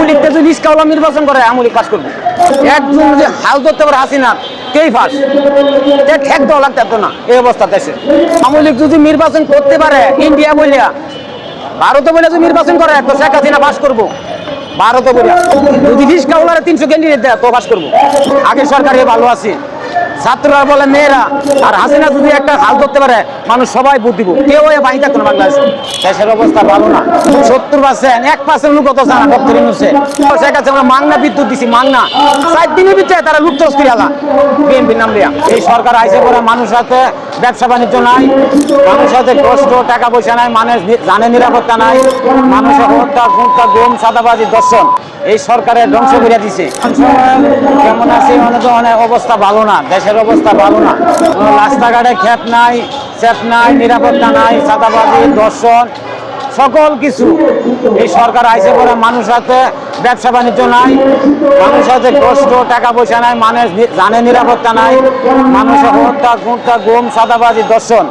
লীগকে যদি রিস্কাওয়ালা নির্বাচন করে আওয়ামী লীগ পাস করবো। একজন যদি হাল ধরতে পারে হাসিনা কেই ফাঁস ঠেক দেওয়া লাগতো না এই অবস্থা দেশে। আওয়ামী লীগ যদি নির্বাচন করতে পারে ইন্ডিয়া বলিয়া ভারতে বলে যদি নির্বাচন করে তো শেখ হাসিনা পাস করবো। ভারতে বলিয়া যদি রিস্কাওয়ালারা 300 ক্যান্ডিডেট দেয় তো পাস করবো। আগে সরকারে ভালো আছে, ছাত্ররা বলে মেয়েরা, আর হাসিনা যদি একটা হাল করতে পারে মানুষ সবাই ভোট দিব, কেউ বাড়ি থাকতো না বাংলাদেশে। দেশের অবস্থা ভালো না। 70% 1% লোক কত জানা ডক্টর ইউনূসে শেখ হাসিনা মাংনা বিদ্যুৎ দিছি, মাংনা 4 দিনের ভিতরে তারা লুপ্তরাজ করে আলা বিএনপির নাম দিয়া। এই সরকার আইসে পরে মানুষ হাতে ব্যবসা বাণিজ্য নাই, মানুষ হাতে কষ্ট টাকা পয়সা নাই, মানুষ জানে নিরাপত্তা নাই, মানুষের হত্যা গুমটা গুম সাদাবাজি দর্শন এই সরকারের ধ্বংস করে দিছে। কেমন আছে অনেক অবস্থা ভালো না, দেশের অবস্থা ভালো না। রাস্তাঘাটে খেপ নাই, সেফ নাই, নিরাপত্তা নাই, সাদাবাজি দর্শন সকল কিছু। এই সরকার আইসে পরে মানুষ হাতে ব্যবসা বাণিজ্য নাই, মানুষ হাতে কষ্ট টাকা পয়সা নাই, মানুষ জানে নিরাপত্তা নাই, মানুষের হত্যা গুমটা গুম সাদাবাজি দর্শন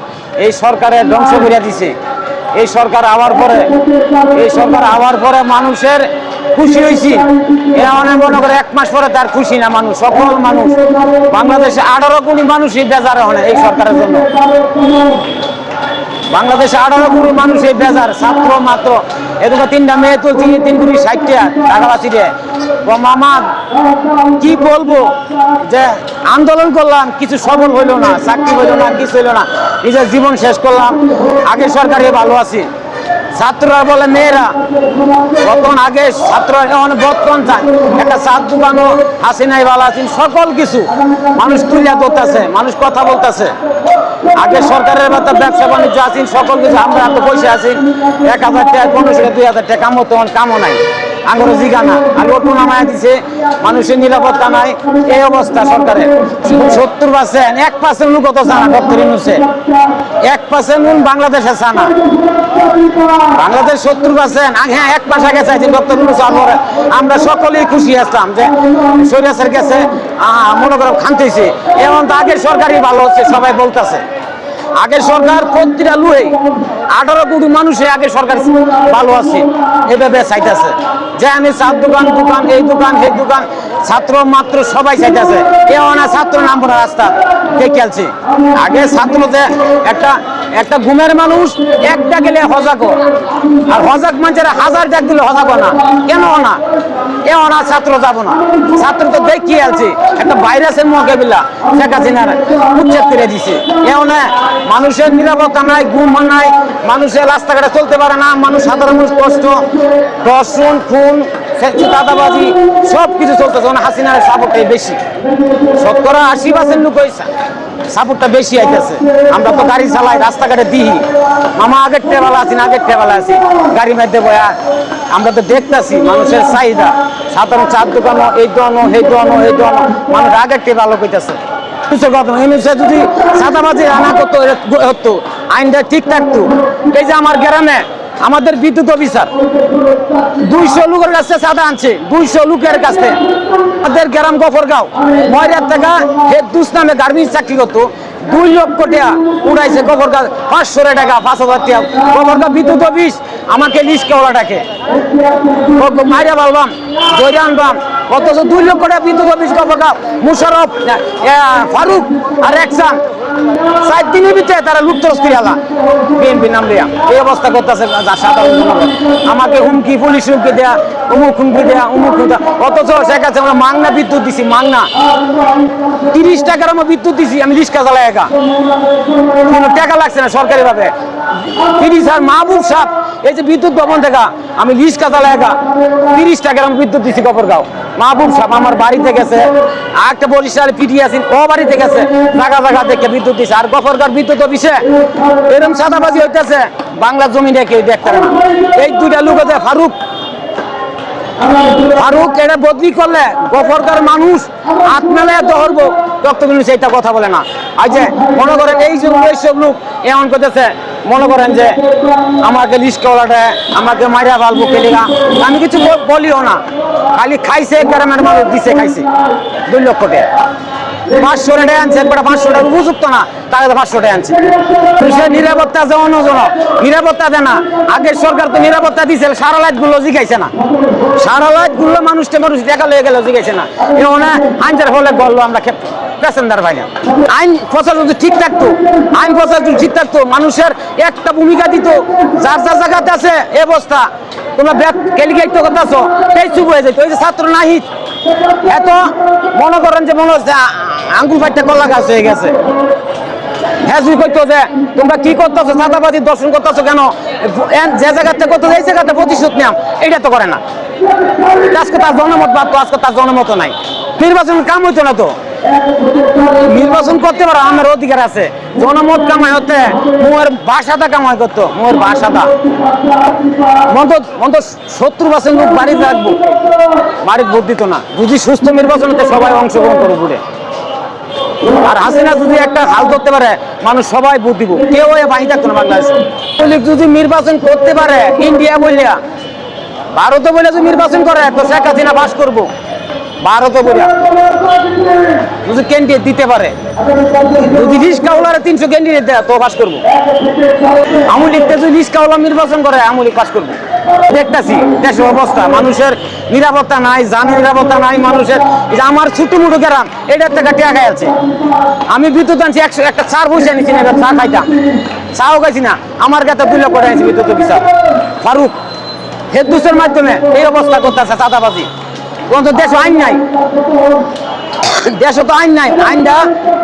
এই সরকারের ধ্বংস করে দিছে। এই সরকার আওয়ার পরে মানুষের খুশি হয়েছি। এরা অনেক মনে করে 1 মাস পরে তার খুশি না মানুষ, সকল মানুষ। বাংলাদেশে 18 কোটি মানুষই বেজার হয় এই সরকারের জন্য। বাংলাদেশে 18 কোটি মানুষ এই বেজার, ছাত্র মাত্র এদিকে 3টা মেয়ে তুলছি 3 কোটি 60 টাকা বাঁচিয়ে। মামা কি বলবো যে আন্দোলন করলাম কিছু সফল হইল না, চাকরি হইল না, কিছু হইল না, নিজের জীবন শেষ করলাম। আগে সরকারে ভালো আছি। ছাত্ররা বলে মেয়েরা, বর্তমান আগে ছাত্ররা অনেক বর্তমান চায় একটা চার দোকানও হাসিনাই ভালো আছেন, সকল কিছু মানুষ তুলিয়া ধরতেছে, মানুষ কথা বলতেছে। আগে সরকারের ব্যবসা বাণিজ্য আছেন, সকল কিছু আমরা এত পয়সা আছি 1000 টাকা 1500 2000 টাকা কামও তখন কামও নাই, আঙুর জিগানা আর ওটু নামায় দিছে, মানুষের নিরাপত্তা নাই। এই অবস্থা সরকারের। 70% 1% লোক কত জানা ডক্টর ইউনূসে 1% নুন বাংলাদেশে জানা। বাংলাদেশ 70%, হ্যাঁ 1 মাস আগে চাইছি ডক্টর ইউনূস। আমরা সকলেই খুশি আসলাম যে সৈরাসের কাছে মনে করো খানতেছি। এমন তো আগের সরকারই ভালো হচ্ছে সবাই বলতেছে। আগের সরকার প্রতিটা লুয়ে 18 কোটি মানুষে আগে সরকার ভালো আছে এভাবে চাইতেছে যে আমি চার দোকান এই দোকান সেই দোকান ছাত্র মাত্র সবাই চাইতেছে। এও না ছাত্র নামবো না রাস্তা দেখে আলছি। আগে ছাত্র যে একটা ঘুমের মানুষ একটা গেলে হজাক, আর হজাক মানুষের 1000 ডাক দিলে হজাক না, কেন না? এও না ছাত্র যাব না, ছাত্র তো দেখিয়ে আলছি একটা ভাইরাসের মোকাবিলা শেখ হাসিনার উচ্ছেদ করে দিছে। এও না মানুষের নিরাপত্তা নাই, ঘুম নাই, মানুষের রাস্তাঘাটে চলতে পারে না, মানুষ সাধারণ মানুষ কষ্ট, দর্শন খুন দাদাবাজি সব কিছু চলতেছে। হাসিনার সাপোর্টটাই বেশি, 70-80% লোক সাপোর্টটা বেশি আইতেছে। আমরা তো গাড়ি চালাই, রাস্তাঘাটে দিই, মামা আগের টেবেলা আছি না আগের টেবেলা আছি গাড়ি মধ্যে বয়া। আমরা তো দেখতেছি মানুষের চাহিদা, সাধারণ চার দোকানও এই দোকানও সেই দোকানও এই দোকানও মানুষ আগের টেবেলা কইতেছে। যদি সাদাবাজি আনা হতো আইনটা ঠিক থাকতো। এই যে আমার গ্রামে আমাদের বিদ্যুৎ অফিসার 200 লোকের কাছে চাঁদা আনছে, 200 লোকের কাছে। আমাদের গ্রাম গফরগাঁও ময়রার টাকা হেদুস নামে গার্মেন্টস চাকরি করতো, 2 লক্ষ টাকা উড়াইছে গফরগাঁও, 500 টাকা 5000 টাকা। গফরগাঁও বিদ্যুৎ অফিস আমাকে রিস্কাওয়ালা ডাকে, মাইরা বলবাম দৈরা আনবাম, অথচ 2 লক্ষ টাকা বিদ্যুৎ অফিস গফরগাঁও মুশারফ ফারুক আর একসান 4 দিনের ভিতরে তারা লুপ্তরাজ করে আলা বিএনপি নাম দেয়া। এই অবস্থা করতেছে সাধারণ জনগণ। আমাকে হুমকি, পুলিশ হুমকি দেয়া, অমুক হুমকি দেয়া, অমুক হুমকি। অথচ শেখ হাসিনা আমরা মাংনা বিদ্যুৎ দিছি, মাংনা 30 টাকার আমার বিদ্যুৎ দিছি, আমি রিক্সা চালাই একা, কোনো টাকা লাগছে না সরকারি ভাবে। 30 আর মাহবুব সাহেব এই যে বিদ্যুৎ ভবন থেকে আমি রিক্সা চালাই একা 30 টাকার আমি বিদ্যুৎ দিছি গফরগাঁও। মাহবুব সাহেব আমার বাড়িতে গেছে, আর একটা বরিশাল পিটি আছেন ও বাড়িতে গেছে, জায়গা জায়গা দেখে বিদ্যুৎ দিছে। আর গফরগাঁও বিদ্যুৎ অফিসে এরকম সাদাবাজি হইতেছে বাংলা জমিনে কেউ দেখতে না। এই 2টা লোক আছে ফারুক এটা বদলি করলে গফরগাঁওর মানুষ হাত মেলায় ধরবো, ডক্টর ইউনূস এইটা কথা বলে না। আর যে মনে করেন এইসব লোক এমন করতেছে, মনে করেন যে আমাকে রিস্কাওয়ালাটা আমাকে মারিয়া ফালবো কেলিগা, আমি কিছু বলিও না, খালি খাইছে গ্রামের মানুষ দিছে, খাইছে 2 লক্ষ টাকা। 500 টাকা আনছে, একবার 500 টাকা উপযুক্ত না, তাকে 500 টাকা আনছে। সে নিরাপত্তা যে অন্যজনক নিরাপত্তা দেয় না। আগের সরকার তো নিরাপত্তা দিয়েছিল, সারা লাইট গুলো জিগাইছে না, সারা লাইট গুলো মানুষ টাকা লয়ে গেল জিগাইছে না। এখানে আইনটার ফলে গল্প আমরা প্যাসেঞ্জার ভাই না। আইন প্রশাসন যদি ঠিক থাকতো, আইন প্রশাসন ঠিক থাকতো, মানুষের একটা ভূমিকা দিত, যার যার জায়গাতে আছে এ অবস্থা, তোমরা ক্যালিকেট করতেছো, সেই চুপ হয়ে যেত। ওই যে ছাত্র নাহিদ এত মনে করেন যে মনে হচ্ছে আঙ্গুল ফাইটটা কলা গাছ হয়ে গেছে। হ্যাঁ তুই কইতো যে তোমরা কি করতেছো, চাঁদাবাজি দর্শন করতেছো কেন, যে জায়গাতে করতো এই জায়গাতে প্রতিশোধ নিয়াম, এইটা তো করে না। আজকে তার জনমত বাদ, তো আজকে তার জনমত নাই। নির্বাচন কাম হইতো না তো, নির্বাচন করতে পারো, আমার অধিকার আছে। জনমত কামাই হতে মোর ভাষাটা কামাই করতো, মোর ভাষাটা মন্ত 70% লোক বাড়িতে রাখবো, বাড়িতে ভোট দিত না। যদি সুস্থ নির্বাচন হতে সবাই অংশগ্রহণ করে ঘুরে। আর হাসিনা যদি একটা হাল ধরতে পারে, মানুষ সবাই ভোট দিব, কেউ বাহিনী থাকতো না বাংলাদেশে। যদি নির্বাচন করতে পারে, ইন্ডিয়া বলিয়া ভারতে বলে যদি নির্বাচন করে, তো শেখ হাসিনা পাস করবো। ভারতে বলিয়া যদি ক্যান্ডিডেট দিতে পারে, যদি রিস্কাওয়ালারে 300 ক্যান্ডিডেট দেয়, তো পাস করবো। আওয়ামী লীগকে যদি রিস্কাওয়ালা নির্বাচন করে, আওয়ামী লীগ পাস করবো। দেখতেছি দেশের অবস্থা, মানুষের নিরাপত্তা নাই, জানের নিরাপত্তা নাই মানুষের। আমার ছোট মুটো গ্রাম, এটার টাকা টাকা আছে। আমি বিদ্যুৎ আনছি, একটা চার পয়সা নিচ্ছি না, চা খাইতাম, চাও খাইছি না। আমার কাছে 2 লক্ষ টাকা আনছি বিদ্যুৎ অফিসার ফারুক হেদুসের মাধ্যমে এই অবস্থা করতেছে চাঁদাবাজি। কোন দেশ আইন নাই, দেশে তো আইন নাই, আইনটা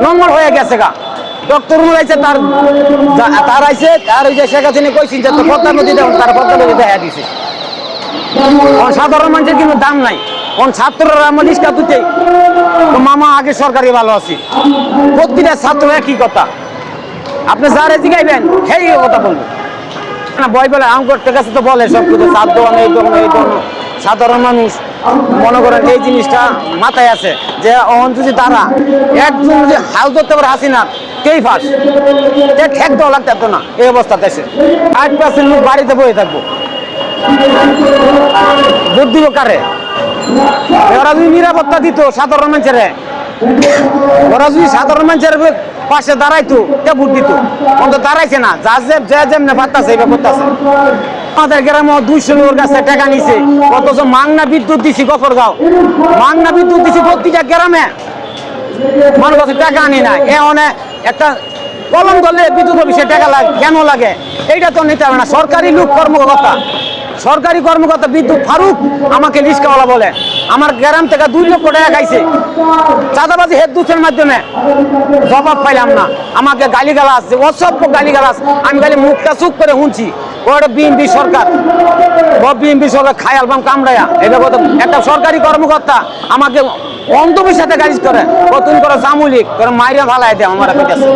নম্বর হয়ে গেছে গা। ডক্টর আইছে, তার আইছে, আর ওই যে শেখ হাসিনা কইছি যে তো পদ্মা নদী দেন, তার পদ্মা নদী দেখা দিছে। সাধারণ মানুষের কিন্তু দাম নাই। কোন ছাত্ররা আমার রিস্কা তুলতে, তো মামা আগে সরকারি ভালো আছি, প্রতিটা ছাত্র একই কথা। আপনি যারে জিগাইবেন সেই কথা বলবেন না, বই বলে আম করতে গেছে তো বলে সব কিছু, চার দোকান এই দোকান এই দোকান। সাধারণ মানুষ মনে করেন এই জিনিসটা মাথায় আছে যে অহন যদি তারা একজন যদি হাল ধরতে পারে হাসিনা, কেই ফাঁস ঠেক দেওয়া লাগতো না। এই অবস্থা দেশে 8% লোক বাড়িতে বয়ে থাকবো, ভোট দিব কারে? ওরা যদি নিরাপত্তা দিত সাধারণ মানুষের, ওরা যদি সাধারণ মানুষের পাশে দাঁড়াইতো, তে ভোট দিত। অন্ত দাঁড়াইছে না, যা যেমনি পারতাছে এইভাবে করতেছে। আমাদের গ্রামে 200 লোকের কাছে টাকা নিছে, অথচ মাংনা বিদ্যুৎ দিছি গফরগাঁও, মাংনা বিদ্যুৎ দিছি প্রতিটা গ্রামে, মানুষ কাছে টাকা আনি না। অনেক একটা কলম ধরলে বিদ্যুৎ অফিসে টাকা লাগে কেন লাগে, এইটা তো নিতে হবে না। সরকারি লোক কর্মকর্তা, সরকারি কর্মকর্তা বিদ্যুৎ ফারুক আমাকে রিস্কাওয়ালা বলে, আমার গ্রাম থেকে 2 লক্ষ টাকা খাইছে চাঁদাবাজি হেদুসের মাধ্যমে। জবাব পাইলাম না, আমাকে গালিগালাজ, অসভ্য গালিগালাজ। আমি খালি মুখটা চুপ করে শুনছি। ওটা বিএনপি সরকার, বিএনপি সরকার খাই আলবাম কামড়াইয়া। এটা একটা সরকারি কর্মকর্তা আমাকে অন্ধবিশ্বাসে গালিজ করে, তুমি করো আওয়ামী লীগ, তোর মাইরা ভালাই দেয় আমার কাছে।